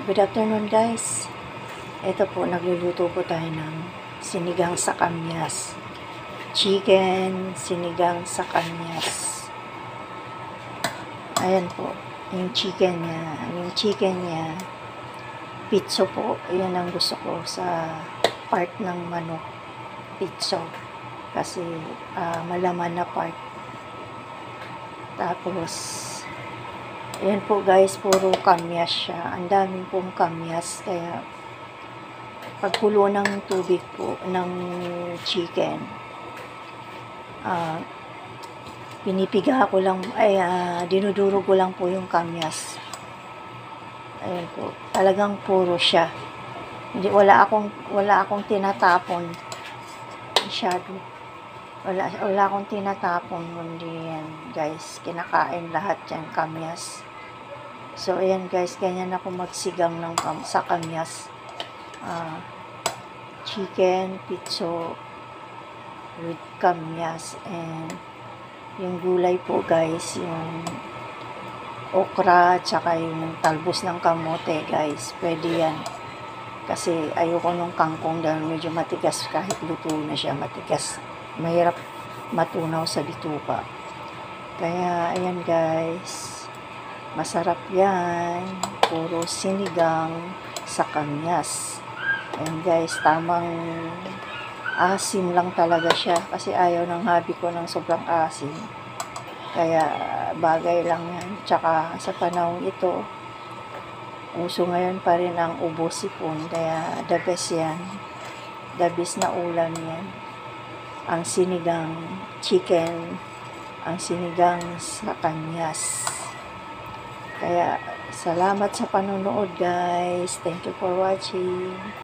Good afternoon guys. Ito po, nagluluto po tayo ng sinigang sa kamyas. Chicken, sinigang sa kamyas. Ayan po, yung chicken niya, pitso po. Ayan ang gusto ko sa part ng manok, pitso. Kasi malaman na part. Tapos, ayan po guys, puro kamyas siya. Ang daming pong kamyas. Kaya, pagkulo ng tubig po ng chicken, pinipiga ko lang, dinuduro ko lang po yung kamyas. Ayan po, talagang puro siya. Hindi, wala akong tinatapon masyado. Wala akong tinatapon, kundi yan guys, kinakain lahat yan, kamyas. So ayan guys, ganyan ako magsigang sa kamyas. Chicken, pitso with kamyas, and yung gulay po guys, yung okra, tsaka yung talbos ng kamote guys, pwede yan. Kasi ayoko nung kangkong dahil medyo matigas, kahit luto na siya matigas. Mahirap matunaw sa bituka. Kaya ayan guys, masarap yan, puro sinigang sa kamyas. Ayan guys, tamang asim lang talaga siya, kasi ayaw ng hubby ko ng sobrang asim. Kaya bagay lang yan. Tsaka sa panahon ito, uso ngayon pa rin ang ubo sipon, kaya the best yan, the best na ulam yan, ang sinigang chicken, ang sinigang sa kamyas. Kaya salamat sa panonood guys, thank you for watching.